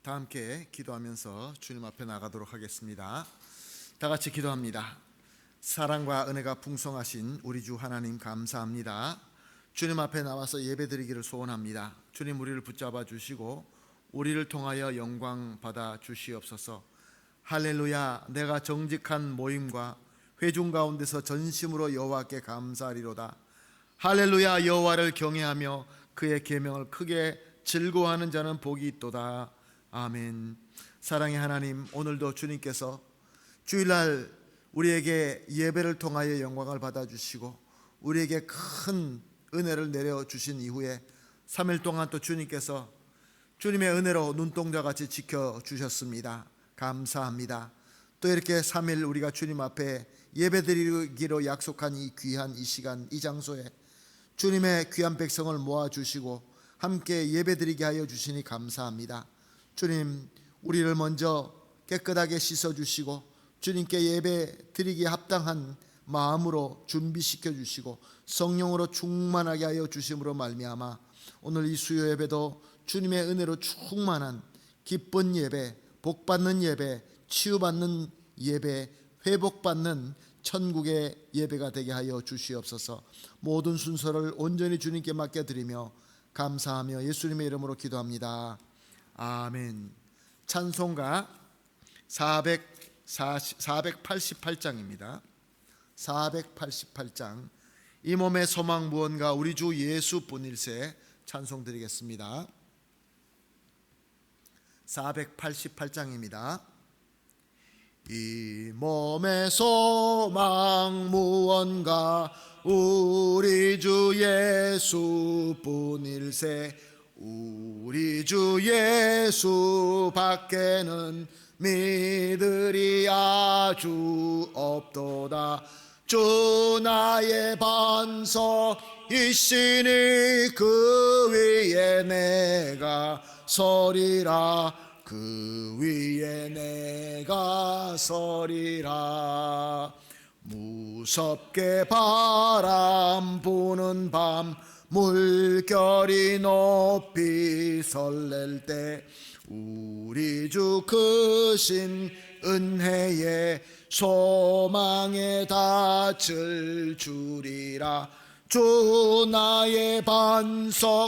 다 함께 기도하면서 주님 앞에 나가도록 하겠습니다. 다 같이 기도합니다. 사랑과 은혜가 풍성하신 우리 주 하나님 감사합니다. 주님 앞에 나와서 예배드리기를 소원합니다. 주님, 우리를 붙잡아 주시고 우리를 통하여 영광 받아 주시옵소서. 할렐루야. 내가 정직한 모임과 회중 가운데서 전심으로 여호와께 감사하리로다. 할렐루야. 여호와를 경외하며 그의 계명을 크게 즐거워하는 자는 복이 있도다. 아멘. 사랑의 하나님, 오늘도 주님께서 주일날 우리에게 예배를 통하여 영광을 받아주시고 우리에게 큰 은혜를 내려주신 이후에 3일 동안 또 주님께서 주님의 은혜로 눈동자같이 지켜주셨습니다. 감사합니다. 또 이렇게 3일 우리가 주님 앞에 예배드리기로 약속한 이 귀한 이 시간, 이 장소에 주님의 귀한 백성을 모아주시고 함께 예배드리게 하여 주시니 감사합니다. 주님, 우리를 먼저 깨끗하게 씻어주시고 주님께 예배드리기에 합당한 마음으로 준비시켜 주시고 성령으로 충만하게 하여 주심으로 말미암아 오늘 이 수요 예배도 주님의 은혜로 충만한 기쁜 예배, 복받는 예배, 치유받는 예배, 회복받는 천국의 예배가 되게 하여 주시옵소서. 모든 순서를 온전히 주님께 맡겨드리며 감사하며 예수님의 이름으로 기도합니다. 아멘. 찬송가 488장입니다. 488장. 이 몸의 소망 무언가 우리 주 예수뿐일세 찬송 드리겠습니다. 488장입니다. 이 몸의 소망 무언가 우리 주 예수뿐일세. 우리 주 예수 밖에는 믿으리 아주 없도다. 주 나의 반석이시니 그 위에 내가 서리라. 그 위에 내가 서리라. 무섭게 바람 부는 밤 물결이 높이 설렐 때 우리 주 크신 은혜에 소망에 닿을 줄이라. 주 나의 반석이시니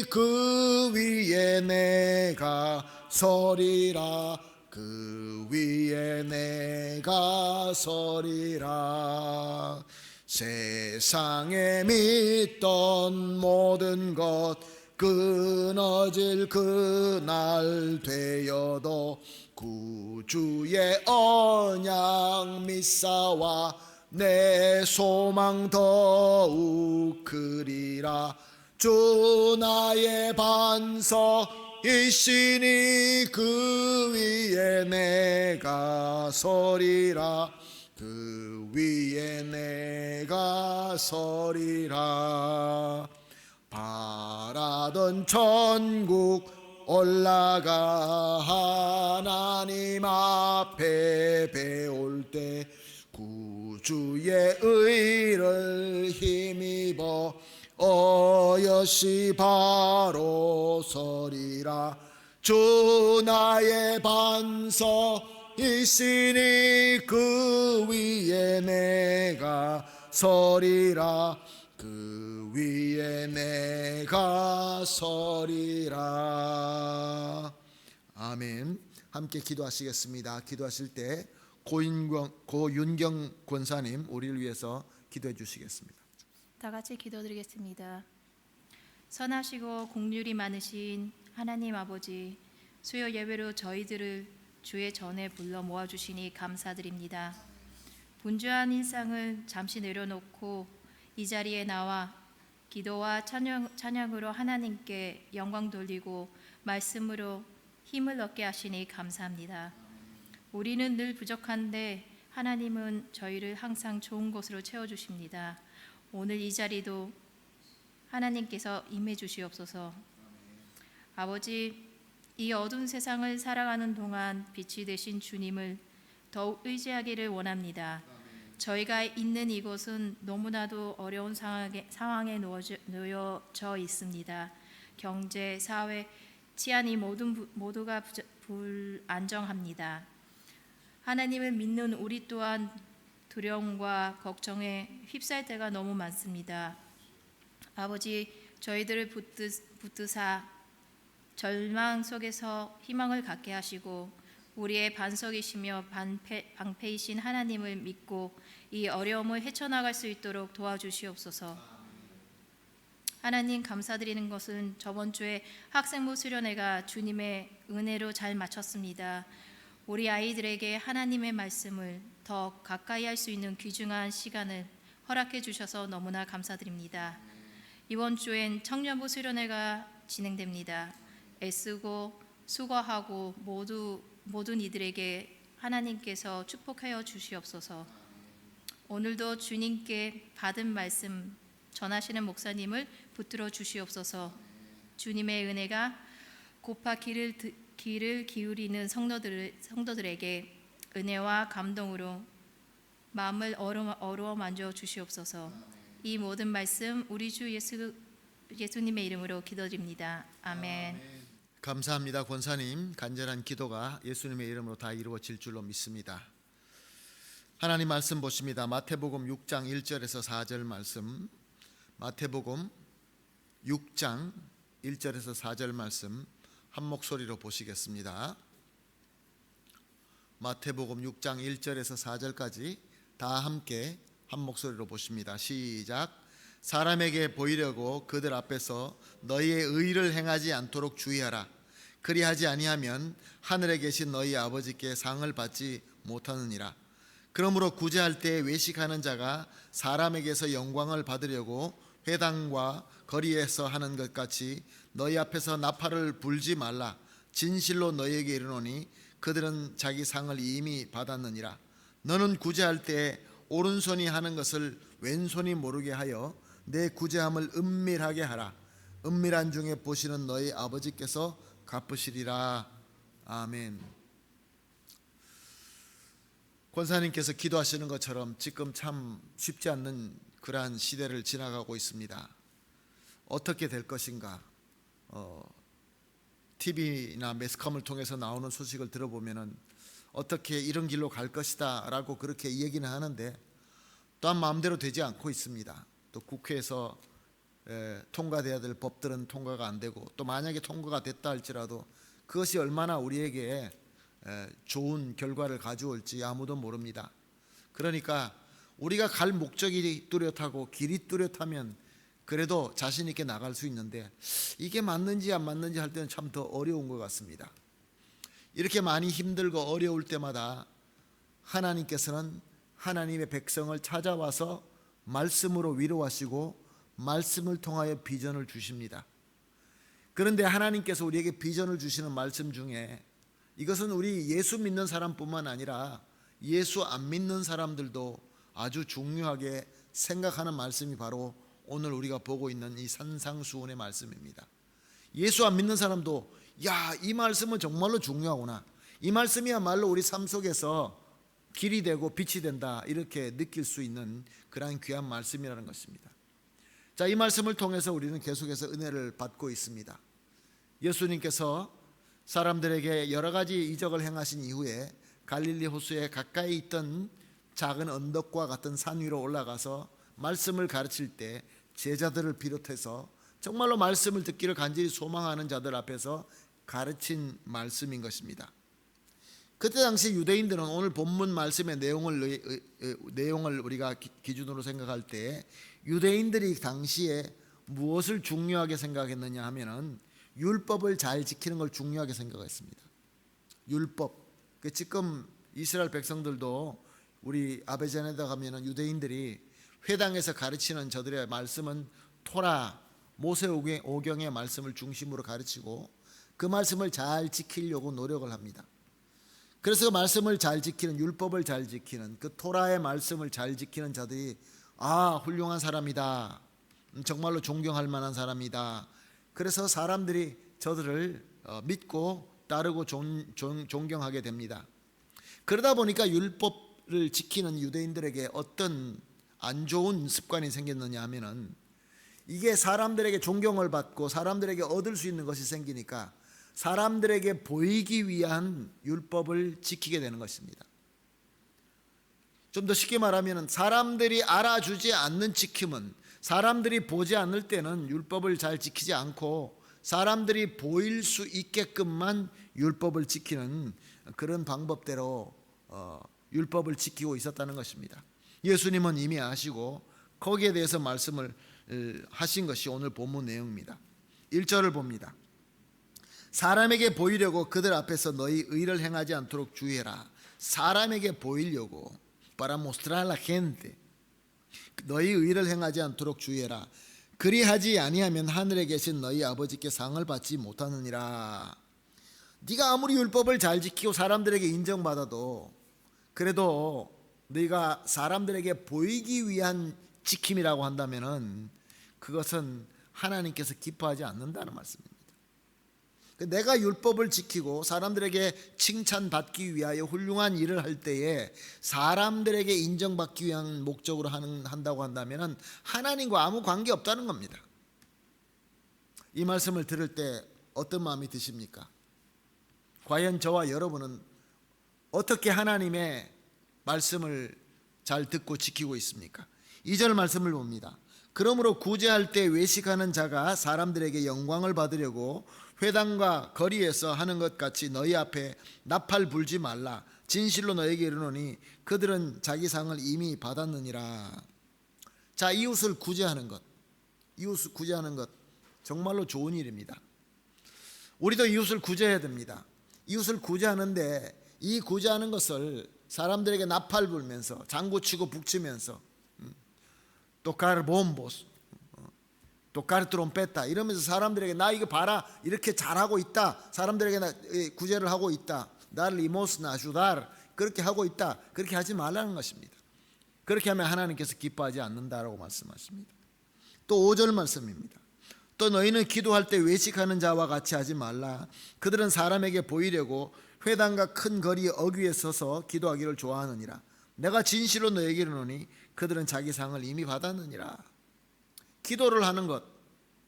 그 위에 내가 서리라. 그 위에 내가 서리라. 세상에 믿던 모든 것 끊어질 그날 되어도 구주의 언약 믿사와 내 소망 더욱 크리라. 주 나의 반석이시니 그 위에 내가 서리라. 그 위에 내가 서리라. 바라던 천국 올라가 하나님 앞에 배울 때 구주의 의를 힘입어 어여시 바로 서리라. 주 나의 반석이시니 그 위에 내가 서리라. 그 위에 내가 서리라. 아멘. 함께 기도하시겠습니다. 기도하실 때 고윤경 권사님 우리를 위해서 기도해 주시겠습니다. 다 같이 기도드리겠습니다. 선하시고 긍휼이 많으신 하나님 아버지, 수요 예배로 저희들을 주의 전에 불러 모아주시니 감사드립니다. 분주한 일상을 잠시 내려놓고 이 자리에 나와 기도와 찬양으로 하나님께 영광 돌리고 말씀으로 힘을 얻게 하시니 감사합니다. 우리는 늘 부족한데 하나님은 저희를 항상 좋은 것으로 채워주십니다. 오늘 이 자리도 하나님께서 임해 주시옵소서. 아버지, 이 어두운 세상을 살아가는 동안 빛이 되신 주님을 더욱 의지하기를 원합니다. 저희가 있는 이곳은 너무나도 어려운 상황에 놓여져 있습니다. 경제, 사회, 치안이 모두가 불안정합니다. 하나님을 믿는 우리 또한 두려움과 걱정에 휩싸일 때가 너무 많습니다. 아버지, 저희들을 붙드사 절망 속에서 희망을 갖게 하시고 우리의 반석이시며 방패이신 하나님을 믿고 이 어려움을 헤쳐나갈 수 있도록 도와주시옵소서. 하나님, 감사드리는 것은 저번 주에 학생부 수련회가 주님의 은혜로 잘 마쳤습니다. 우리 아이들에게 하나님의 말씀을 더 가까이 할 수 있는 귀중한 시간을 허락해 주셔서 너무나 감사드립니다. 이번 주엔 청년부 수련회가 진행됩니다. 애쓰고 수고하고 모든 이들에게 하나님께서 축복하여 주시옵소서. 오늘도 주님께 받은 말씀 전하시는 목사님을 붙들어 주시옵소서. 주님의 은혜가 고파 귀를 기울이는 성도들에게 은혜와 감동으로 마음을 어루만져 주시옵소서. 이 모든 말씀 우리 주 예수님의 이름으로 기도드립니다. 아멘. 감사합니다. 권사님, 간절한 기도가 예수님의 이름으로 다 이루어질 줄로 믿습니다. 하나님 말씀 보십니다. 마태복음 6장 1절에서 4절 말씀, 마태복음 6장 1절에서 4절 말씀 한 목소리로 보시겠습니다. 마태복음 6장 1절에서 4절까지 다 함께 한 목소리로 보십니다. 시작. 사람에게 보이려고 그들 앞에서 너희의 의를 행하지 않도록 주의하라. 그리하지 아니하면 하늘에 계신 너희 아버지께 상을 받지 못하느니라. 그러므로 구제할 때 외식하는 자가 사람에게서 영광을 받으려고 회당과 거리에서 하는 것 같이 너희 앞에서 나팔을 불지 말라. 진실로 너희에게 이르노니 그들은 자기 상을 이미 받았느니라. 너는 구제할 때 오른손이 하는 것을 왼손이 모르게 하여 내 구제함을 은밀하게 하라. 은밀한 중에 보시는 너희 아버지께서 갚으시리라. 아멘. 권사님께서 기도하시는 것처럼 지금 참 쉽지 않는 그러한 시대를 지나가고 있습니다. 어떻게 될 것인가? TV나 매스컴을 통해서 나오는 소식을 들어보면은 어떻게 이런 길로 갈 것이다 라고 그렇게 얘기는 하는데 또한 마음대로 되지 않고 있습니다. 또 국회에서 통과돼야 될 법들은 통과가 안 되고, 또 만약에 통과가 됐다 할지라도 그것이 얼마나 우리에게 좋은 결과를 가져올지 아무도 모릅니다. 그러니까 우리가 갈 목적이 뚜렷하고 길이 뚜렷하면 그래도 자신 있게 나갈 수 있는데, 이게 맞는지 안 맞는지 할 때는 참 더 어려운 것 같습니다. 이렇게 많이 힘들고 어려울 때마다 하나님께서는 하나님의 백성을 찾아와서 말씀으로 위로하시고 말씀을 통하여 비전을 주십니다. 그런데 하나님께서 우리에게 비전을 주시는 말씀 중에 이것은 우리 예수 믿는 사람뿐만 아니라 예수 안 믿는 사람들도 아주 중요하게 생각하는 말씀이 바로 오늘 우리가 보고 있는 이 산상수훈의 말씀입니다. 예수 안 믿는 사람도 야, 이 말씀은 정말로 중요하구나, 이 말씀이야말로 우리 삶 속에서 길이 되고 빛이 된다, 이렇게 느낄 수 있는 그러한 귀한 말씀이라는 것입니다. 자, 이 말씀을 통해서 우리는 계속해서 은혜를 받고 있습니다. 예수님께서 사람들에게 여러 가지 이적을 행하신 이후에 갈릴리 호수에 가까이 있던 작은 언덕과 같은 산 위로 올라가서 말씀을 가르칠 때 제자들을 비롯해서 정말로 말씀을 듣기를 간절히 소망하는 자들 앞에서 가르친 말씀인 것입니다. 그때 당시 유대인들은 오늘 본문 말씀의 내용을 우리가 기준으로 생각할 때 유대인들이 당시에 무엇을 중요하게 생각했느냐 하면은 율법을 잘 지키는 걸 중요하게 생각했습니다. 율법. 지금 이스라엘 백성들도 우리 아베제네다 가면은 유대인들이 회당에서 가르치는 저들의 말씀은 토라, 모세오경의 말씀을 중심으로 가르치고 그 말씀을 잘 지키려고 노력을 합니다. 그래서 그 말씀을 잘 지키는, 율법을 잘 지키는, 그 토라의 말씀을 잘 지키는 자들이 훌륭한 사람이다, 정말로 존경할 만한 사람이다. 그래서 사람들이 저들을 믿고 따르고 존경하게 됩니다. 그러다 보니까 율법을 지키는 유대인들에게 어떤 안 좋은 습관이 생겼느냐 하면은, 이게 사람들에게 존경을 받고 사람들에게 얻을 수 있는 것이 생기니까 사람들에게 보이기 위한 율법을 지키게 되는 것입니다. 좀 더 쉽게 말하면 사람들이 알아주지 않는 지킴은, 사람들이 보지 않을 때는 율법을 잘 지키지 않고 사람들이 보일 수 있게끔만 율법을 지키는 그런 방법대로 율법을 지키고 있었다는 것입니다. 예수님은 이미 아시고 거기에 대해서 말씀을 하신 것이 오늘 본문 내용입니다. 1절을 봅니다. 사람에게 보이려고 그들 앞에서 너희 의를 행하지 않도록 주의해라. 사람에게 보이려고, para mostrar a la gente, 너희 의를 행하지 않도록 주의해라. 그리하지 아니하면 하늘에 계신 너희 아버지께 상을 받지 못하느니라. 네가 아무리 율법을 잘 지키고 사람들에게 인정받아도 그래도 네가 사람들에게 보이기 위한 지킴이라고 한다면은 그것은 하나님께서 기뻐하지 않는다는 말씀입니다. 내가 율법을 지키고 사람들에게 칭찬받기 위하여 훌륭한 일을 할 때에 사람들에게 인정받기 위한 목적으로 한다고 한다면 하나님과 아무 관계 없다는 겁니다. 이 말씀을 들을 때 어떤 마음이 드십니까? 과연 저와 여러분은 어떻게 하나님의 말씀을 잘 듣고 지키고 있습니까? 2절 말씀을 봅니다. 그러므로 구제할 때 외식하는 자가 사람들에게 영광을 받으려고 회당과 거리에서 하는 것 같이 너희 앞에 나팔 불지 말라. 진실로 너에게 이르노니 그들은 자기 상을 이미 받았느니라. 자, 이웃을 구제하는 것, 이웃을 구제하는 것 정말로 좋은 일입니다. 우리도 이웃을 구제해야 됩니다. 이웃을 구제하는데 이 구제하는 것을 사람들에게 나팔 불면서 장구치고 북치면서 tocar bombos, tocar trompeta 이러면서 사람들에게 나 이거 봐라 이렇게 잘하고 있다, 사람들에게 구제를 하고 있다, 날 limosna, ayudar 그렇게 하고 있다, 그렇게 하지 말라는 것입니다. 그렇게 하면 하나님께서 기뻐하지 않는다라고 말씀하십니다. 또 5절 말씀입니다. 또 너희는 기도할 때 외식하는 자와 같이 하지 말라. 그들은 사람에게 보이려고 회당과 큰 거리 어귀에 서서 기도하기를 좋아하느니라. 내가 진실로 너에게 이르노니 그들은 자기 상을 이미 받았느니라. 기도를 하는 것,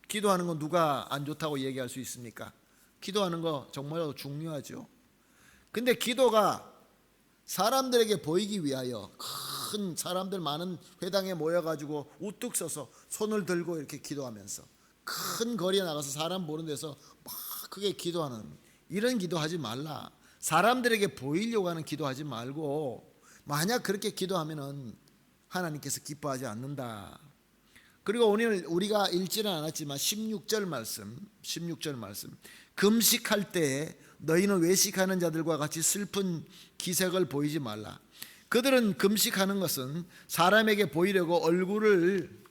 기도하는 건 누가 안 좋다고 얘기할 수 있습니까? 기도하는 거 정말로 중요하죠. 근데 기도가 사람들에게 보이기 위하여 큰 사람들 많은 회당에 모여가지고 우뚝 서서 손을 들고 이렇게 기도하면서 큰 거리에 나가서 사람 보는 데서 막 크게 기도하는 이런 기도하지 말라. 사람들에게 보이려고 하는 기도하지 말고 만약 그렇게 기도하면은 하나님께서 기뻐하지 않는다. 그리고 오늘 우리가 읽지는 않았지만 16절 말씀 금식할 때에 너희는 외식하는 자들과 같이 슬픈 기색을 보이지 말라. 그들은 금식하는 것은 사람에게 보이려고 얼굴을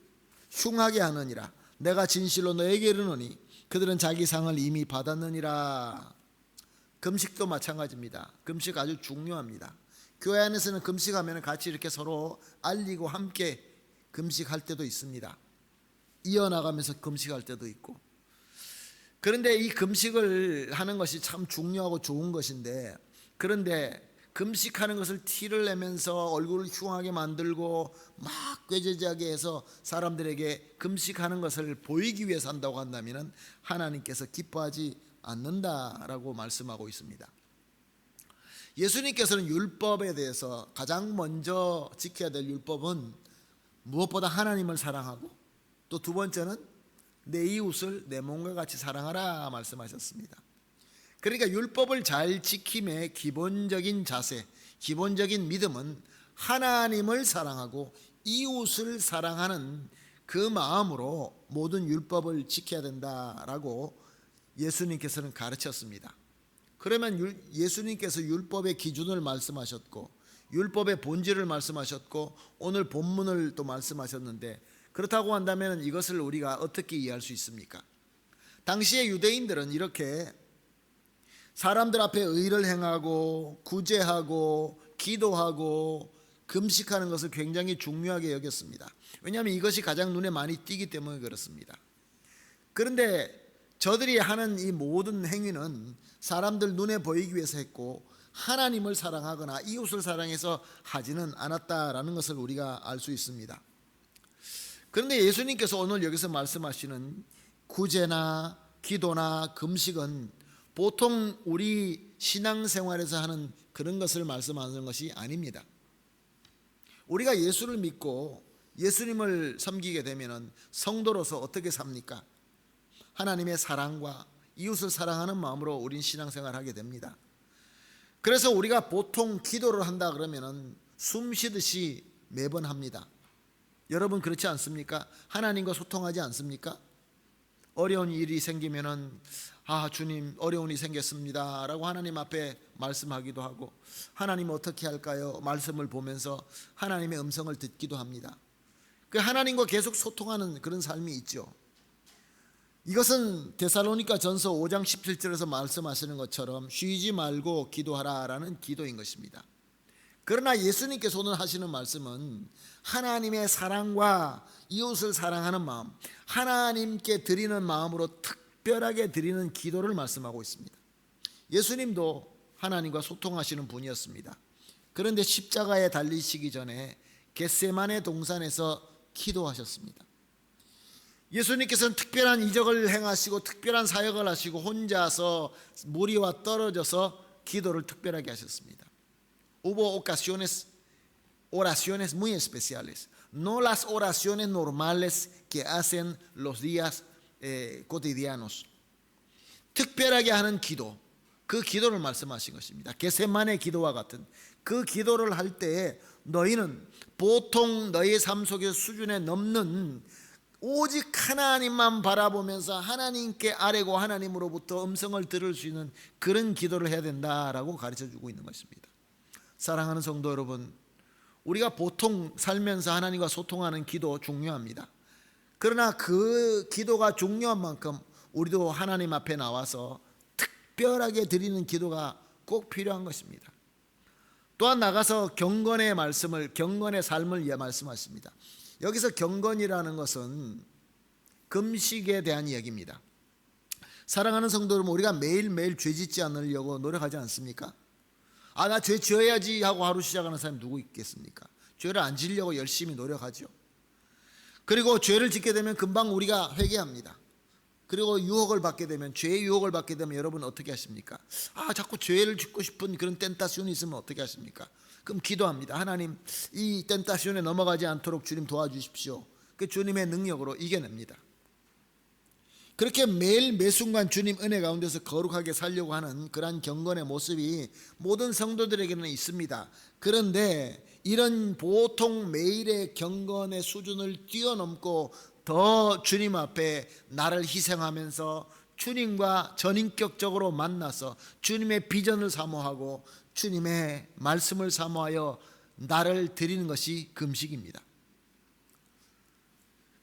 흉하게 하느니라. 내가 진실로 너에게 이르노니 그들은 자기 상을 이미 받았느니라. 금식도 마찬가지입니다. 금식 아주 중요합니다. 교회 안에서는 금식하면 같이 이렇게 서로 알리고 함께 금식할 때도 있습니다. 이어나가면서 금식할 때도 있고. 그런데 이 금식을 하는 것이 참 중요하고 좋은 것인데, 그런데 금식하는 것을 티를 내면서 얼굴을 흉하게 만들고 막 꾀죄죄하게 해서 사람들에게 금식하는 것을 보이기 위해서 한다고 한다면 하나님께서 기뻐하지 않는다라고 말씀하고 있습니다. 예수님께서는 율법에 대해서 가장 먼저 지켜야 될 율법은 무엇보다 하나님을 사랑하고 또 두 번째는 내 이웃을 내 몸과 같이 사랑하라 말씀하셨습니다. 그러니까 율법을 잘 지킴의 기본적인 자세, 기본적인 믿음은 하나님을 사랑하고 이웃을 사랑하는 그 마음으로 모든 율법을 지켜야 된다라고 예수님께서는 가르쳤습니다. 그러면 예수님께서 율법의 기준을 말씀하셨고 율법의 본질을 말씀하셨고 오늘 본문을 또 말씀하셨는데, 그렇다고 한다면 이것을 우리가 어떻게 이해할 수 있습니까? 당시의 유대인들은 이렇게 사람들 앞에 의를 행하고 구제하고 기도하고 금식하는 것을 굉장히 중요하게 여겼습니다. 왜냐하면 이것이 가장 눈에 많이 띄기 때문에 그렇습니다. 그런데 저들이 하는 이 모든 행위는 사람들 눈에 보이기 위해서 했고 하나님을 사랑하거나 이웃을 사랑해서 하지는 않았다라는 것을 우리가 알 수 있습니다. 그런데 예수님께서 오늘 여기서 말씀하시는 구제나 기도나 금식은 보통 우리 신앙생활에서 하는 그런 것을 말씀하는 것이 아닙니다. 우리가 예수를 믿고 예수님을 섬기게 되면 성도로서 어떻게 삽니까? 하나님의 사랑과 이웃을 사랑하는 마음으로 우린 신앙생활을 하게 됩니다. 그래서 우리가 보통 기도를 한다 그러면 숨 쉬듯이 매번 합니다. 여러분 그렇지 않습니까? 하나님과 소통하지 않습니까? 어려운 일이 생기면은 주님 어려운 일이 생겼습니다 라고 하나님 앞에 말씀하기도 하고, 하나님 어떻게 할까요? 말씀을 보면서 하나님의 음성을 듣기도 합니다. 그 하나님과 계속 소통하는 그런 삶이 있죠. 이것은 데살로니가 전서 5장 17절에서 말씀하시는 것처럼 쉬지 말고 기도하라라는 기도인 것입니다. 그러나 예수님께서는 하시는 말씀은 하나님의 사랑과 이웃을 사랑하는 마음, 하나님께 드리는 마음으로 특별하게 드리는 기도를 말씀하고 있습니다. 예수님도 하나님과 소통하시는 분이었습니다. 그런데 십자가에 달리시기 전에 겟세마네 동산에서 기도하셨습니다. 예수님께서는 특별한 이적을 행하시고 특별한 사역을 하시고 혼자서 무리와 떨어져서 기도를 특별하게 하셨습니다. Hubo oraciones muy especiales, no las oraciones normales que hacen los días cotidianos. 특별하게 하는 기도, 그 기도를 말씀하신 것입니다. 겟세마네 기도와 같은 그 기도를 할 때에 너희는 보통 너희 삶 속의 수준에 넘는 오직 하나님만 바라보면서 하나님께 아뢰고 하나님으로부터 음성을 들을 수 있는 그런 기도를 해야 된다라고 가르쳐주고 있는 것입니다. 사랑하는 성도 여러분, 우리가 보통 살면서 하나님과 소통하는 기도 중요합니다. 그러나 그 기도가 중요한 만큼 우리도 하나님 앞에 나와서 특별하게 드리는 기도가 꼭 필요한 것입니다. 또한 나가서 경건의 말씀을, 경건의 삶을 말씀하십니다. 여기서 경건이라는 것은 금식에 대한 이야기입니다. 사랑하는 성도 여러분, 우리가 매일매일 죄 짓지 않으려고 노력하지 않습니까? 나 죄 지어야지 하고 하루 시작하는 사람이 누구 있겠습니까? 죄를 안 지으려고 열심히 노력하죠. 그리고 죄를 짓게 되면 금방 우리가 회개합니다. 그리고 유혹을 받게 되면, 죄의 유혹을 받게 되면 여러분 어떻게 하십니까? 자꾸 죄를 짓고 싶은 그런 텐타시온이 있으면 어떻게 하십니까? 그럼 기도합니다. 하나님, 이 텐타시온에 넘어가지 않도록 주님 도와주십시오. 그 주님의 능력으로 이겨냅니다. 그렇게 매일 매순간 주님 은혜 가운데서 거룩하게 살려고 하는 그러한 경건의 모습이 모든 성도들에게는 있습니다. 그런데 이런 보통 매일의 경건의 수준을 뛰어넘고 더 주님 앞에 나를 희생하면서 주님과 전인격적으로 만나서 주님의 비전을 사모하고 주님의 말씀을 사모하여 나를 드리는 것이 금식입니다.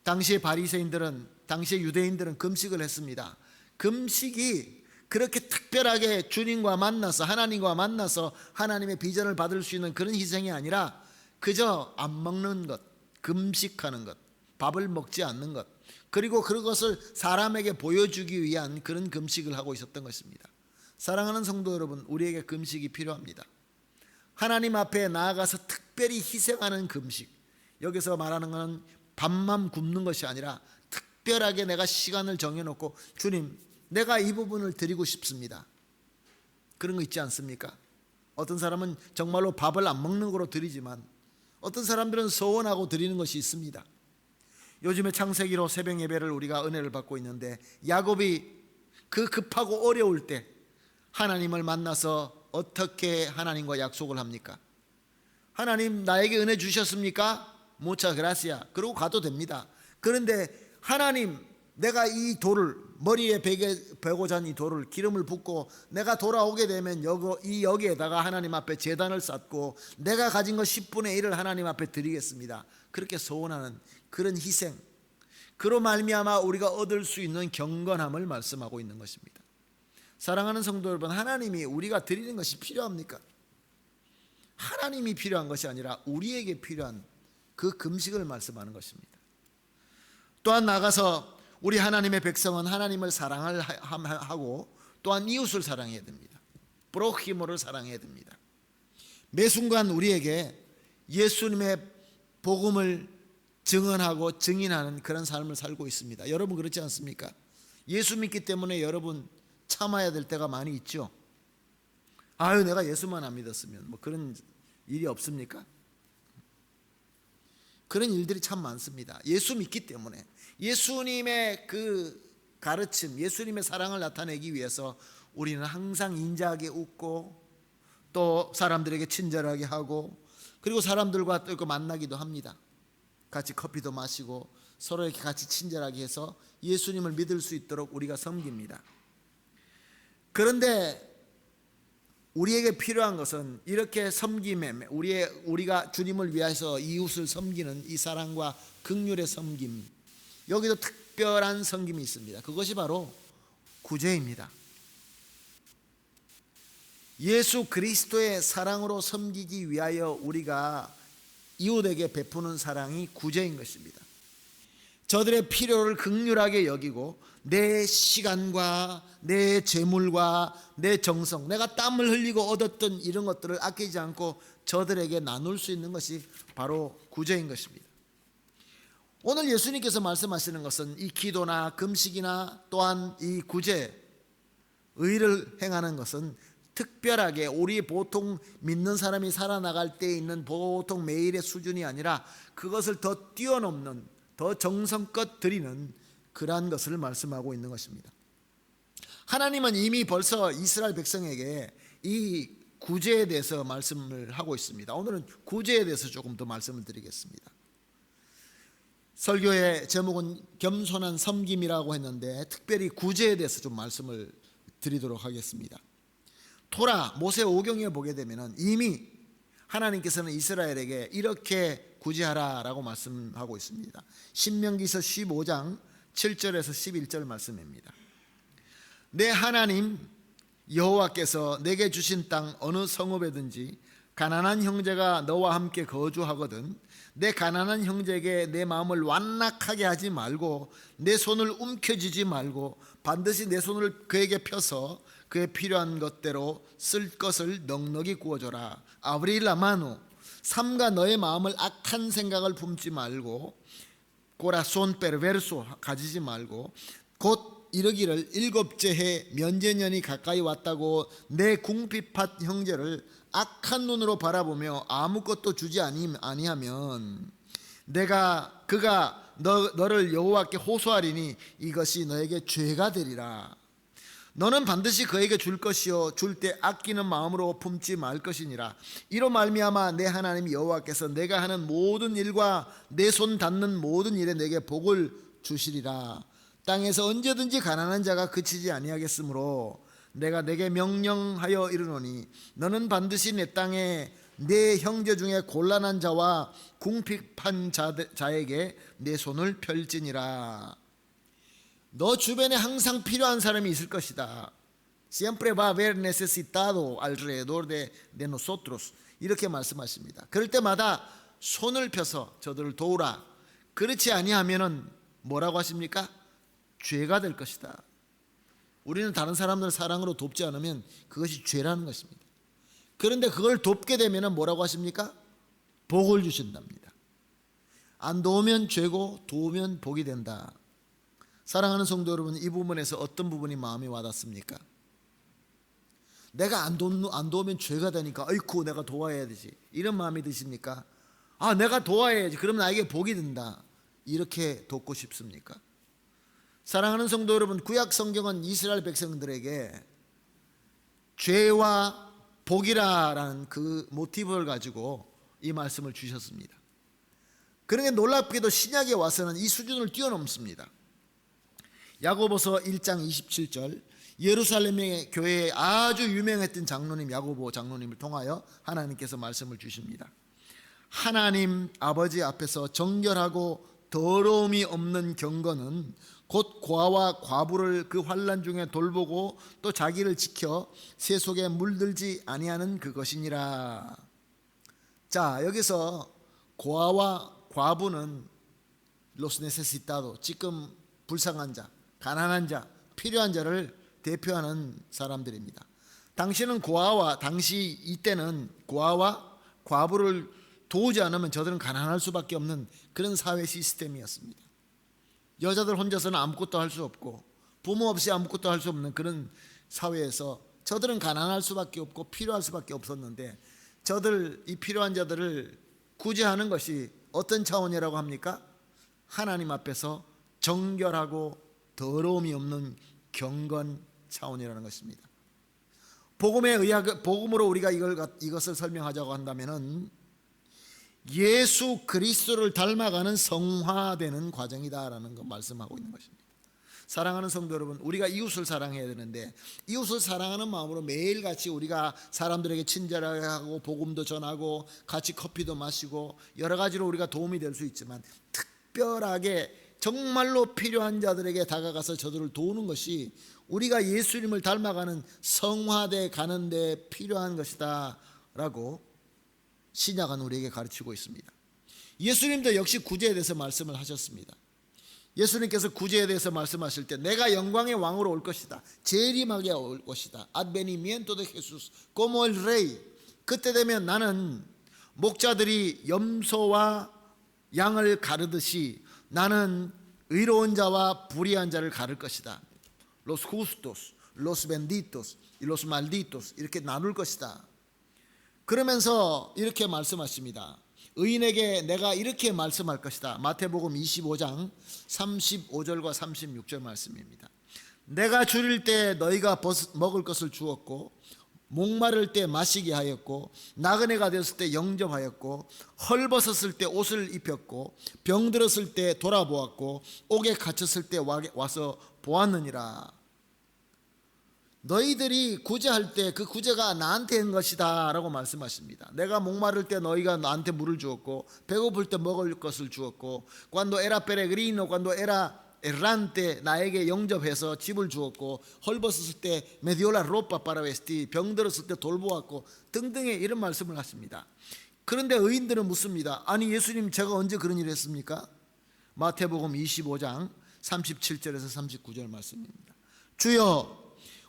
당시의 바리새인들은, 당시의 유대인들은 금식을 했습니다. 금식이 그렇게 특별하게 주님과 만나서, 하나님과 만나서 하나님의 비전을 받을 수 있는 그런 희생이 아니라 그저 안 먹는 것, 금식하는 것, 밥을 먹지 않는 것, 그리고 그것을 사람에게 보여주기 위한 그런 금식을 하고 있었던 것입니다. 사랑하는 성도 여러분, 우리에게 금식이 필요합니다. 하나님 앞에 나아가서 특별히 희생하는 금식, 여기서 말하는 것은 밥만 굶는 것이 아니라 특별하게 내가 시간을 정해놓고 주님, 내가 이 부분을 드리고 싶습니다. 그런 거 있지 않습니까? 어떤 사람은 정말로 밥을 안 먹는 거로 드리지만 어떤 사람들은 서원하고 드리는 것이 있습니다. 요즘에 창세기로 새벽 예배를 우리가 은혜를 받고 있는데, 야곱이 그 급하고 어려울 때 하나님을 만나서 어떻게 하나님과 약속을 합니까? 하나님, 나에게 은혜 주셨습니까? 무차 그라시아. 그러고 가도 됩니다. 그런데 하나님, 내가 이 돌을, 머리에 베고 잔 이 돌을 기름을 붓고 내가 돌아오게 되면 여기에다가 하나님 앞에 제단을 쌓고 내가 가진 것 10분의 1을 하나님 앞에 드리겠습니다. 그렇게 소원하는 그런 희생, 그로 말미암아 우리가 얻을 수 있는 경건함을 말씀하고 있는 것입니다. 사랑하는 성도 여러분, 하나님이 우리가 드리는 것이 필요합니까? 하나님이 필요한 것이 아니라 우리에게 필요한 그 금식을 말씀하는 것입니다. 또한 나가서 우리 하나님의 백성은 하나님을 사랑을 하고 또한 이웃을 사랑해야 됩니다. 프로히모를 사랑해야 됩니다. 매 순간 우리에게 예수님의 복음을 증언하고 증인하는 그런 삶을 살고 있습니다. 여러분 그렇지 않습니까? 예수 믿기 때문에 여러분 참아야 될 때가 많이 있죠. 아유, 내가 예수만 안 믿었으면, 뭐 그런 일이 없습니까? 그런 일들이 참 많습니다. 예수 믿기 때문에, 예수님의 그 가르침, 예수님의 사랑을 나타내기 위해서 우리는 항상 인자하게 웃고 또 사람들에게 친절하게 하고, 그리고 사람들과 또 만나기도 합니다. 같이 커피도 마시고 서로 이렇게 같이 친절하게 해서 예수님을 믿을 수 있도록 우리가 섬깁니다. 그런데 우리에게 필요한 것은 이렇게 섬김에, 우리가 주님을 위해서 이웃을 섬기는 이 사랑과 긍휼의 섬김, 여기도 특별한 섬김이 있습니다. 그것이 바로 구제입니다. 예수 그리스도의 사랑으로 섬기기 위하여 우리가 이웃에게 베푸는 사랑이 구제인 것입니다. 저들의 필요를 긍휼하게 여기고 내 시간과 내 재물과 내 정성, 내가 땀을 흘리고 얻었던 이런 것들을 아끼지 않고 저들에게 나눌 수 있는 것이 바로 구제인 것입니다. 오늘 예수님께서 말씀하시는 것은 이 기도나 금식이나 또한 이 구제, 의를 행하는 것은 특별하게 우리 보통 믿는 사람이 살아나갈 때 있는 보통 매일의 수준이 아니라 그것을 더 뛰어넘는, 더 정성껏 드리는 그러한 것을 말씀하고 있는 것입니다. 하나님은 이미 벌써 이스라엘 백성에게 이 구제에 대해서 말씀을 하고 있습니다. 오늘은 구제에 대해서 조금 더 말씀을 드리겠습니다. 설교의 제목은 겸손한 섬김이라고 했는데 특별히 구제에 대해서 좀 말씀을 드리도록 하겠습니다. 토라 모세 오경에 보게 되면 이미 하나님께서는 이스라엘에게 이렇게 구제하라라고 말씀하고 있습니다. 신명기서 15장 7절에서 11절 말씀입니다. 내 하나님 여호와께서 내게 주신 땅 어느 성읍에든지 가난한 형제가 너와 함께 거주하거든 내 가난한 형제에게 내 마음을 완낙하게 하지 말고 내 손을 움켜쥐지 말고 반드시 내 손을 그에게 펴서 그의 필요한 것대로 쓸 것을 넉넉히 구워줘라. 아브릴라마누 삼가 너의 마음을 악한 생각을 품지 말고 코라손 페르베르소 가지지 말고 곧 이르기를 일곱째 해 면제년이 가까이 왔다고 내 궁핍한 형제를 악한 눈으로 바라보며 아무것도 주지 아니하면 그가 너를 여호와께 호소하리니 이것이 너에게 죄가 되리라. 너는 반드시 그에게 줄 것이요 줄 때 아끼는 마음으로 품지 말 것이니라. 이로 말미암아 내 하나님 여호와께서 내가 하는 모든 일과 내 손 닿는 모든 일에 내게 복을 주시리라. 땅에서 언제든지 가난한 자가 그치지 아니하겠으므로 내가 내게 명령하여 이르노니 너는 반드시 내 땅에 내 형제 중에 곤란한 자와 궁핍한 자에게 내 손을 펼지니라. 너 주변에 항상 필요한 사람이 있을 것이다. Siempre va a haber necesitado alrededor de nosotros. 이렇게 말씀하십니다. 그럴 때마다 손을 펴서 저들을 도우라. 그렇지 아니하면은 뭐라고 하십니까? 죄가 될 것이다. 우리는 다른 사람들을 사랑으로 돕지 않으면 그것이 죄라는 것입니다. 그런데 그걸 돕게 되면은 뭐라고 하십니까? 복을 주신답니다. 안 도우면 죄고 도우면 복이 된다. 사랑하는 성도 여러분, 이 부분에서 어떤 부분이 마음이 와닿습니까? 내가 안 도우면 죄가 되니까 아이쿠 내가 도와야 되지 이런 마음이 드십니까? 아 내가 도와야지 그럼 나에게 복이 된다 이렇게 돕고 싶습니까? 사랑하는 성도 여러분, 구약 성경은 이스라엘 백성들에게 죄와 복이라는 그 모티브를 가지고 이 말씀을 주셨습니다. 그런데 놀랍게도 신약에 와서는 이 수준을 뛰어넘습니다. 야고보서 1장 27절 예루살렘의 교회에 아주 유명했던 장로님 야고보 장로님을 통하여 하나님께서 말씀을 주십니다. 하나님 아버지 앞에서 정결하고 더러움이 없는 경건은 곧 고아와 과부를 그 환난 중에 돌보고 또 자기를 지켜 새 속에 물들지 아니하는 그것이니라. 자, 여기서 고아와 과부는 los necesitados, 지금 불쌍한 자, 가난한 자, 필요한 자를 대표하는 사람들입니다. 당시 이때는 고아와 과부를 도우지 않으면 저들은 가난할 수밖에 없는 그런 사회 시스템이었습니다. 여자들 혼자서는 아무것도 할 수 없고 부모 없이 아무것도 할 수 없는 그런 사회에서 저들은 가난할 수밖에 없고 필요할 수밖에 없었는데 이 필요한 자들을 구제하는 것이 어떤 차원이라고 합니까? 하나님 앞에서 정결하고 더러움이 없는 경건 차원이라는 것입니다. 복음으로 우리가 이것을 설명하자고 한다면은 예수 그리스도를 닮아가는 성화되는 과정이다라는 거 말씀하고 있는 것입니다. 사랑하는 성도 여러분, 우리가 이웃을 사랑해야 되는데 이웃을 사랑하는 마음으로 매일같이 우리가 사람들에게 친절하게 하고 복음도 전하고 같이 커피도 마시고 여러 가지로 우리가 도움이 될 수 있지만 특별하게 정말로 필요한 자들에게 다가가서 저들을 도우는 것이 우리가 예수님을 닮아가는 성화돼 가는 데 필요한 것이다 라고 신약은 우리에게 가르치고 있습니다. 예수님도 역시 구제에 대해서 말씀을 하셨습니다. 예수님께서 구제에 대해서 말씀하실 때 내가 영광의 왕으로 올 것이다, 재림하게 올 것이다, advenimiento de Jesús como el rey. 그때 되면 나는 목자들이 염소와 양을 가르듯이 나는 의로운 자와 불의한 자를 가를 것이다. Los justos, los benditos y los malditos 이렇게 나눌 것이다. 그러면서 이렇게 말씀하십니다. 의인에게 내가 이렇게 말씀할 것이다. 마태복음 25장 35절과 36절 말씀입니다. 내가 줄일 때 너희가 먹을 것을 주었고 목마를 때 마시게 하였고 나그네가 되었을 때 영접하였고 헐벗었을 때 옷을 입혔고 병들었을 때 돌아보았고 옥에 갇혔을 때 와서 보았느니라. 너희들이 구제할 때 그 구제가 나한테 한 것이다 라고 말씀하십니다. 내가 목마를 때 너희가 나한테 물을 주었고 배고플 때 먹을 것을 주었고 cuando era peregrino, cuando era errante 나에게 영접해서 집을 주었고 헐벗었을 때 me dio la ropa para vestir, 병들었을 때 돌보았고 등등의 이런 말씀을 하십니다. 그런데 의인들은 묻습니다. 아니 예수님 제가 언제 그런 일을 했습니까? 마태복음 25장 37절에서 39절 말씀입니다. 주여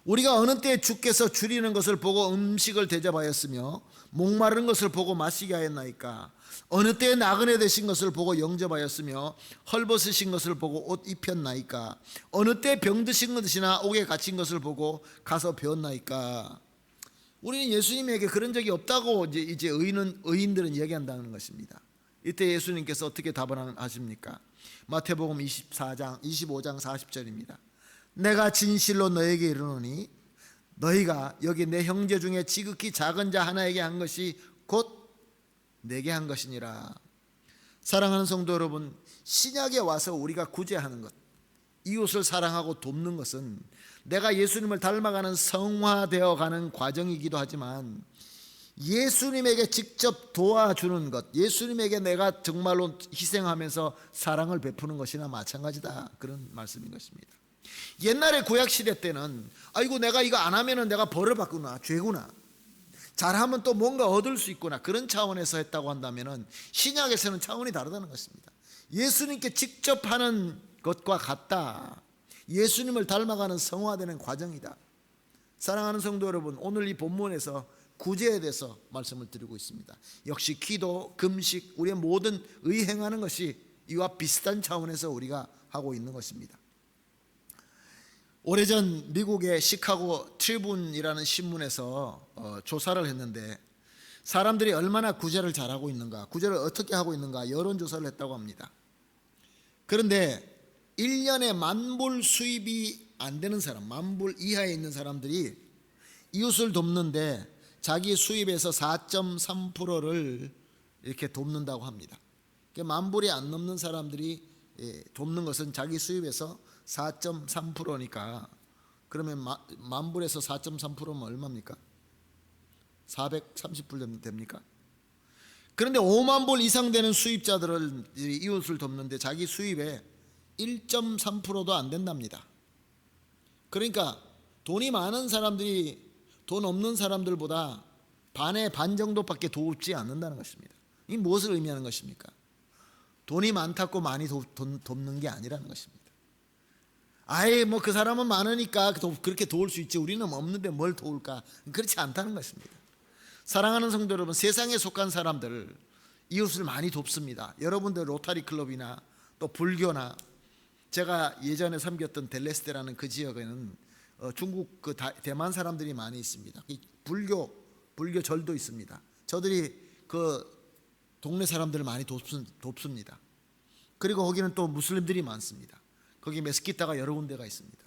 우리가 어느 때 주께서 줄이는 것을 보고 음식을 대접하였으며 목마른 것을 보고 마시게 하였나이까? 어느 때 나그네 되신 것을 보고 영접하였으며 헐벗으신 것을 보고 옷 입혔나이까? 어느 때 병드신 것이나 옥에 갇힌 것을 보고 가서 배웠나이까? 우리는 예수님에게 그런 적이 없다고 이제 의인들은 얘기한다는 것입니다. 이때 예수님께서 어떻게 답을 하십니까? 마태복음 25장 40절입니다. 내가 진실로 너에게 이르노니 너희가 여기 내 형제 중에 지극히 작은 자 하나에게 한 것이 곧 내게 한 것이니라. 사랑하는 성도 여러분, 신약에 와서 우리가 구제하는 것, 이웃을 사랑하고 돕는 것은 내가 예수님을 닮아가는 성화되어 가는 과정이기도 하지만 예수님에게 직접 도와주는 것, 예수님에게 내가 정말로 희생하면서 사랑을 베푸는 것이나 마찬가지다, 그런 말씀인 것입니다. 옛날에 구약시대 때는 아이고 내가 이거 안 하면은 내가 벌을 받구나, 죄구나, 잘하면 또 뭔가 얻을 수 있구나, 그런 차원에서 했다고 한다면은 신약에서는 차원이 다르다는 것입니다. 예수님께 직접 하는 것과 같다. 예수님을 닮아가는 성화되는 과정이다. 사랑하는 성도 여러분, 오늘 이 본문에서 구제에 대해서 말씀을 드리고 있습니다. 역시 기도, 금식, 우리의 모든 의행하는 것이 이와 비슷한 차원에서 우리가 하고 있는 것입니다. 오래전 미국의 시카고 트리뷴이라는 신문에서 조사를 했는데 사람들이 얼마나 구제를 잘하고 있는가, 구제를 어떻게 하고 있는가 여론조사를 했다고 합니다. 그런데 1년에 만불 수입이 안 되는 사람, 만불 이하에 있는 사람들이 이웃을 돕는데 자기 수입에서 4.3%를 이렇게 돕는다고 합니다. 만불이 안 넘는 사람들이 돕는 것은 자기 수입에서 4.3%니까 그러면 만불에서 4.3%면 얼마입니까? 430불 됩니까? 그런데 5만 불 이상 되는 수입자들을 이웃을 돕는데 자기 수입의 1.3%도 안 된답니다. 그러니까 돈이 많은 사람들이 돈 없는 사람들보다 반의 반 정도밖에 돕지 않는다는 것입니다. 이 무엇을 의미하는 것입니까? 돈이 많다고 많이 돕는 게 아니라는 것입니다. 아예 뭐 그 사람은 많으니까 그렇게 도울 수 있지 우리는 없는데 뭘 도울까? 그렇지 않다는 것입니다. 사랑하는 성도 여러분, 세상에 속한 사람들 이웃을 많이 돕습니다. 여러분들 로타리 클럽이나 또 불교나 제가 예전에 섬겼던 델레스테라는 그 지역에는 중국 그 대만 사람들이 많이 있습니다. 불교절도 있습니다. 저들이 그 동네 사람들을 많이 돕습니다. 그리고 거기는 또 무슬림들이 많습니다. 거기 메스키타가 여러 군데가 있습니다.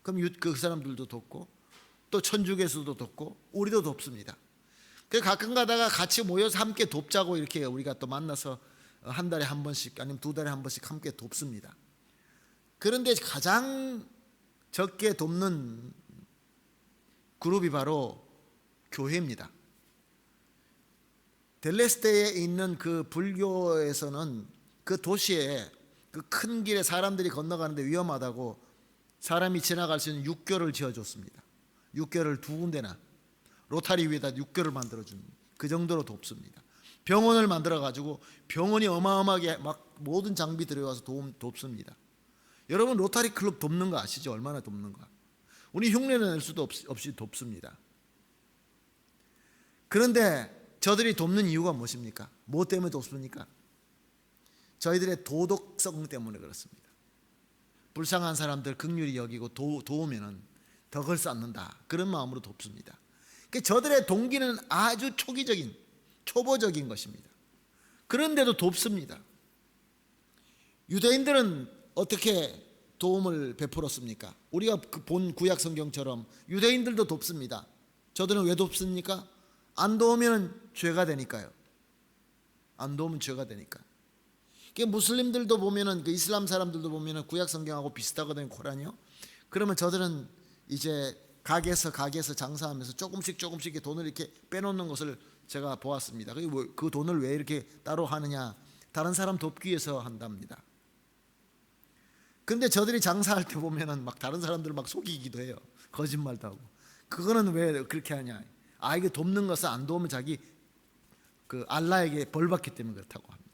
그럼 그 사람들도 돕고 또 천주교에서도 돕고 우리도 돕습니다. 그래서 가끔 가다가 같이 모여서 함께 돕자고 이렇게 우리가 또 만나서 한 달에 한 번씩 아니면 두 달에 한 번씩 함께 돕습니다. 그런데 가장 적게 돕는 그룹이 바로 교회입니다. 델레스테에 있는 그 불교에서는 그 도시에 그 큰 길에 사람들이 건너가는데 위험하다고 사람이 지나갈 수 있는 육교를 지어줬습니다. 육교를 두 군데나 로타리 위에다 육교를 만들어줍니다. 그 정도로 돕습니다. 병원을 만들어가지고 병원이 어마어마하게 막 모든 장비 들여와서 돕습니다. 여러분 로타리 클럽 돕는 거 아시죠? 얼마나 돕는가? 우리 흉내는 낼 수도 없이 돕습니다. 그런데 저들이 돕는 이유가 무엇입니까? 뭐 때문에 돕습니까? 저희들의 도덕성 때문에 그렇습니다. 불쌍한 사람들 긍휼히 여기고 도우면은 덕을 쌓는다. 그런 마음으로 돕습니다. 저들의 동기는 아주 초보적인 것입니다. 그런데도 돕습니다. 유대인들은 어떻게 도움을 베풀었습니까? 우리가 본 구약 성경처럼 유대인들도 돕습니다. 저들은 왜 돕습니까? 안 도우면 죄가 되니까요. 안 도우면 죄가 되니까. 무슬림들도 보면은 그 이슬람 사람들도 보면은 구약 성경하고 비슷하거든요. 코란이요. 그러면 저들은 이제 가게에서 장사하면서 조금씩 돈을 이렇게 빼놓는 것을 제가 보았습니다. 그 돈을 왜 이렇게 따로 하느냐? 다른 사람 돕기 위해서 한답니다. 근데 저들이 장사할 때 보면은 막 다른 사람들을 막 속이기도 해요. 거짓말도 하고. 그거는 왜 그렇게 하냐? 이게 돕는 것은 안 도우면 자기 그 알라에게 벌 받기 때문에 그렇다고 합니다.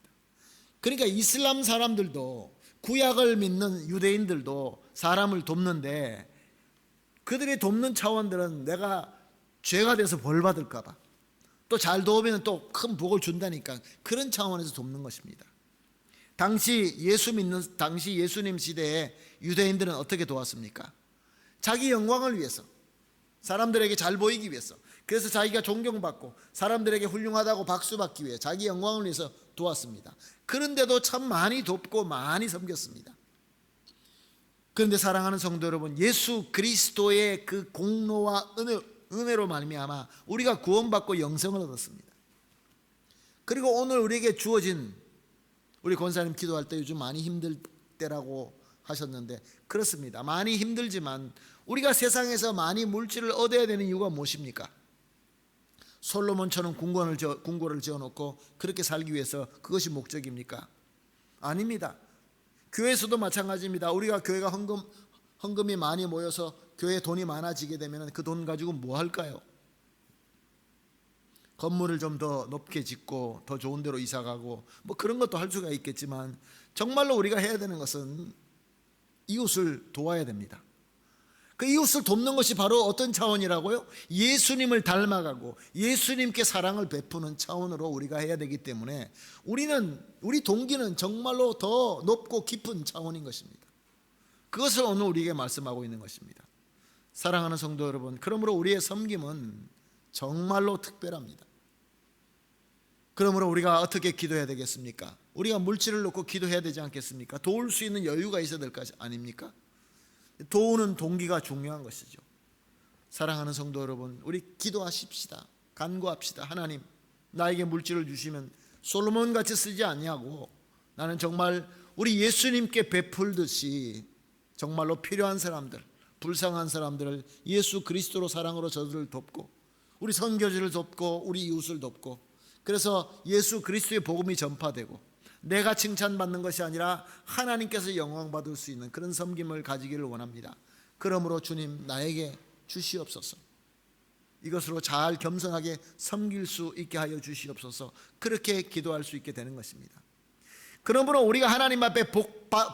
그러니까 이슬람 사람들도 구약을 믿는 유대인들도 사람을 돕는데 그들이 돕는 차원들은 내가 죄가 돼서 벌 받을까 봐 또 잘 도우면 또 큰 복을 준다니까 그런 차원에서 돕는 것입니다. 당시 예수님 시대에 유대인들은 어떻게 도왔습니까? 자기 영광을 위해서, 사람들에게 잘 보이기 위해서, 그래서 자기가 존경받고 사람들에게 훌륭하다고 박수받기 위해 자기 영광을 위해서 도왔습니다. 그런데도 참 많이 돕고 많이 섬겼습니다. 그런데 사랑하는 성도 여러분, 예수 그리스도의 그 공로와 은혜로 말미암아 우리가 구원받고 영생을 얻었습니다. 그리고 오늘 우리에게 주어진, 우리 권사님 기도할 때 요즘 많이 힘들 때라고 하셨는데 그렇습니다. 많이 힘들지만 우리가 세상에서 많이 물질을 얻어야 되는 이유가 무엇입니까? 솔로몬처럼 궁궐을 지어놓고 그렇게 살기 위해서 그것이 목적입니까? 아닙니다. 교회에서도 마찬가지입니다. 우리가 교회가 헌금이 많이 모여서 교회에 돈이 많아지게 되면 그 돈 가지고 뭐 할까요? 건물을 좀 더 높게 짓고 더 좋은 데로 이사가고 뭐 그런 것도 할 수가 있겠지만 정말로 우리가 해야 되는 것은 이웃을 도와야 됩니다. 그 이웃을 돕는 것이 바로 어떤 차원이라고요? 예수님을 닮아가고 예수님께 사랑을 베푸는 차원으로 우리가 해야 되기 때문에 우리 동기는 정말로 더 높고 깊은 차원인 것입니다. 그것을 오늘 우리에게 말씀하고 있는 것입니다. 사랑하는 성도 여러분, 그러므로 우리의 섬김은 정말로 특별합니다. 그러므로 우리가 어떻게 기도해야 되겠습니까? 우리가 물질을 놓고 기도해야 되지 않겠습니까? 도울 수 있는 여유가 있어야 될 것 아닙니까? 도우는 동기가 중요한 것이죠. 사랑하는 성도 여러분, 우리 기도하십시다. 간구합시다. 하나님, 나에게 물질을 주시면 솔로몬같이 쓰지 않냐고, 나는 정말 우리 예수님께 베풀듯이 정말로 필요한 사람들, 불쌍한 사람들을 예수 그리스도로 사랑으로 저들을 돕고 우리 선교지를 돕고 우리 이웃을 돕고, 그래서 예수 그리스도의 복음이 전파되고 내가 칭찬받는 것이 아니라 하나님께서 영광받을 수 있는 그런 섬김을 가지기를 원합니다. 그러므로 주님, 나에게 주시옵소서. 이것으로 잘 겸손하게 섬길 수 있게 하여 주시옵소서. 그렇게 기도할 수 있게 되는 것입니다. 그러므로 우리가 하나님 앞에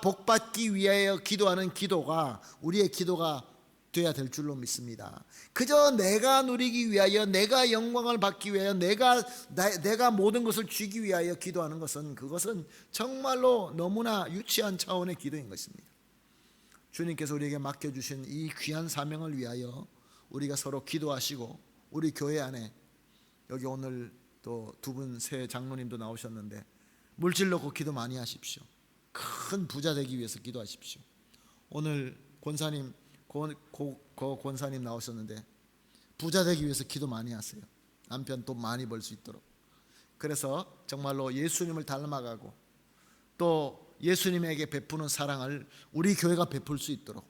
복받기 위하여 기도하는 기도가 우리의 기도가 돼야 될 줄로 믿습니다. 그저 내가 누리기 위하여, 내가 영광을 받기 위하여, 내가 모든 것을 주기 위하여 기도하는 것은, 그것은 정말로 너무나 유치한 차원의 기도인 것입니다. 주님께서 우리에게 맡겨주신 이 귀한 사명을 위하여 우리가 서로 기도하시고, 우리 교회 안에 여기 오늘 또 두 분 새 장로님도 나오셨는데 물질 놓고 기도 많이 하십시오. 큰 부자 되기 위해서 기도하십시오. 오늘 권사님 권사님 나오셨는데 부자 되기 위해서 기도 많이 하세요. 남편 돈 많이 벌 수 있도록. 그래서 정말로 예수님을 닮아가고 또 예수님에게 베푸는 사랑을 우리 교회가 베풀 수 있도록,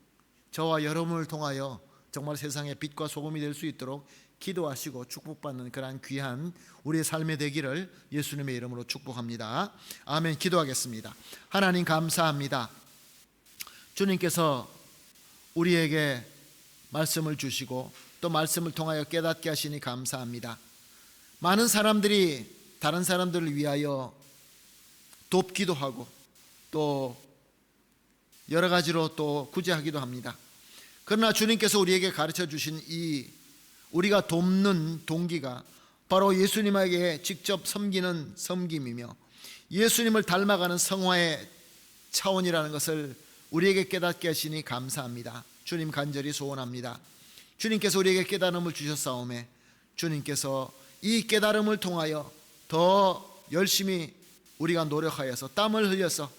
저와 여러분을 통하여 정말 세상의 빛과 소금이 될 수 있도록 기도하시고 축복받는 그러한 귀한 우리의 삶이 되기를 예수님의 이름으로 축복합니다. 아멘. 기도하겠습니다. 하나님 감사합니다. 주님께서 우리에게 말씀을 주시고 또 말씀을 통하여 깨닫게 하시니 감사합니다. 많은 사람들이 다른 사람들을 위하여 돕기도 하고 또 여러 가지로 또 구제하기도 합니다. 그러나 주님께서 우리에게 가르쳐 주신 이 우리가 돕는 동기가 바로 예수님에게 직접 섬기는 섬김이며 예수님을 닮아가는 성화의 차원이라는 것을 우리에게 깨닫게 하시니 감사합니다. 주님 간절히 소원합니다. 주님께서 우리에게 깨달음을 주셨사오매 주님께서 이 깨달음을 통하여 더 열심히 우리가 노력하여서 땀을 흘려서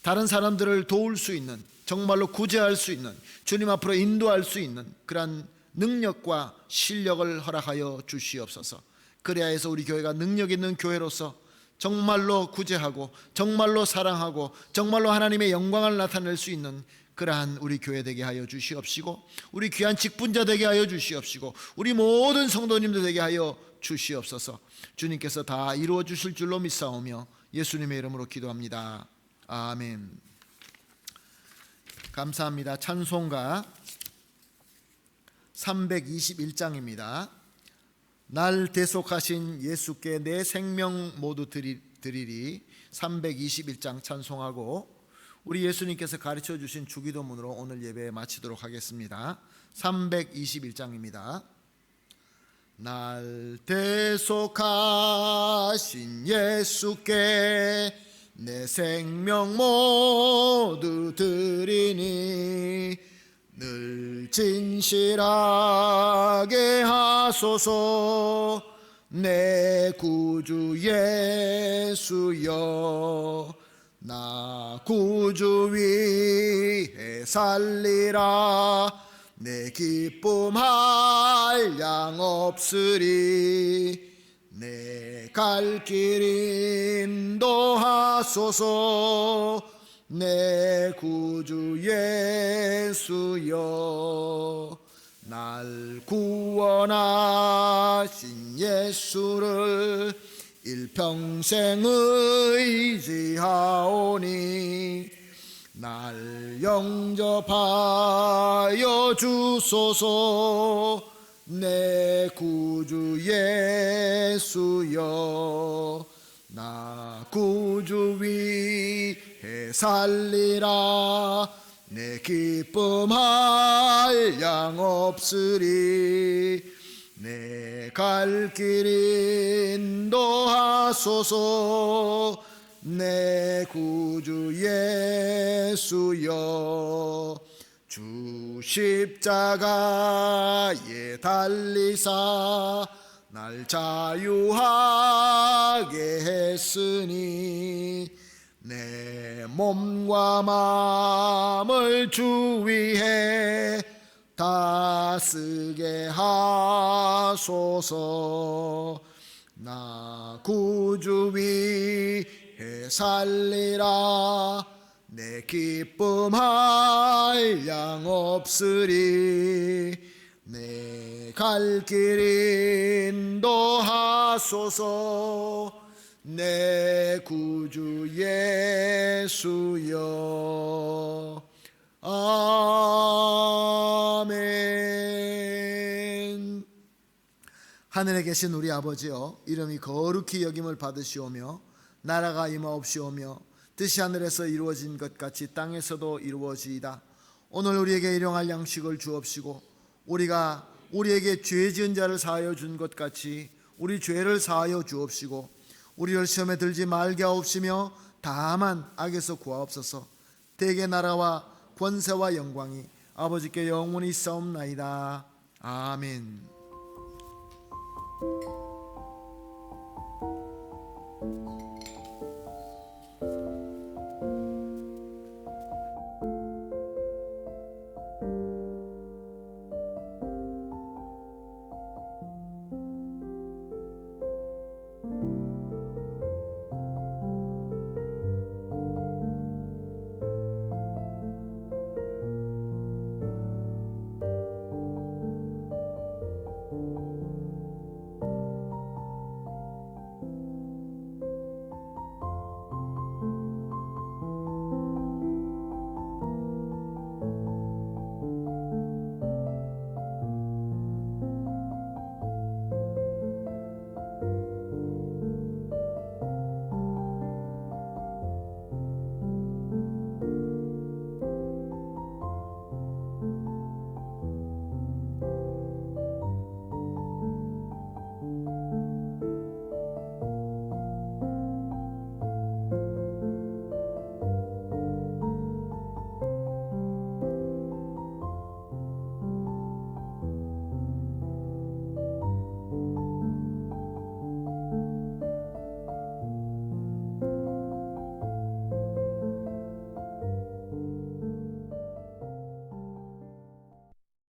다른 사람들을 도울 수 있는, 정말로 구제할 수 있는, 주님 앞으로 인도할 수 있는 그러한 능력과 실력을 허락하여 주시옵소서. 그래야 해서 우리 교회가 능력 있는 교회로서 정말로 구제하고 정말로 사랑하고 정말로 하나님의 영광을 나타낼 수 있는 그러한 우리 교회 되게 하여 주시옵시고, 우리 귀한 직분자 되게 하여 주시옵시고, 우리 모든 성도님들 되게 하여 주시옵소서. 주님께서 다 이루어 주실 줄로 믿사오며 예수님의 이름으로 기도합니다. 아멘. 감사합니다. 찬송가 321장입니다. 날 대속하신 예수께 내 생명 모두 드리리. 321장 찬송하고 우리 예수님께서 가르쳐 주신 주기도문으로 오늘 예배 마치도록 하겠습니다. 321장입니다. 날 대속하신 예수께 내 생명 모두 드리니 늘 진실하게 하소서. 내 구주 예수여 나 구주 위해 살리라. 내 기쁨 한량 없으리. 내 갈 길 인도하소서. 내 구주 예수여 날 구원하신 예수를 일평생 의지하오니 날 영접하여 주소서. 내 구주 예수여 나 구주 위해 살리라. 내 기쁨 한량 없으리. 내 갈 길 인도하소서. 내 구주 예수여 주 십자가에 달리사 날 자유하게 했으니 내 몸과 마음을 주 위해 다쓰게 하소서. 나 구주 위해 살리라. 내 기쁨 한량 없으리. 내 갈 길 인도하소서. 내 구주 예수여 아멘. 하늘에 계신 우리 아버지여 이름이 거룩히 여김을 받으시오며 나라가 임하옵시오며 뜻이 하늘에서 이루어진 것 같이 땅에서도 이루어지이다. 오늘 우리에게 일용할 양식을 주옵시고 우리가 우리에게 죄 지은 자를 사하여 준 것 같이 우리 죄를 사하여 주옵시고 우리를 시험에 들지 말게 하옵시며 다만 악에서 구하옵소서. 대개 나라와 권세와 영광이 아버지께 영원히 있사옵나이다. 아멘.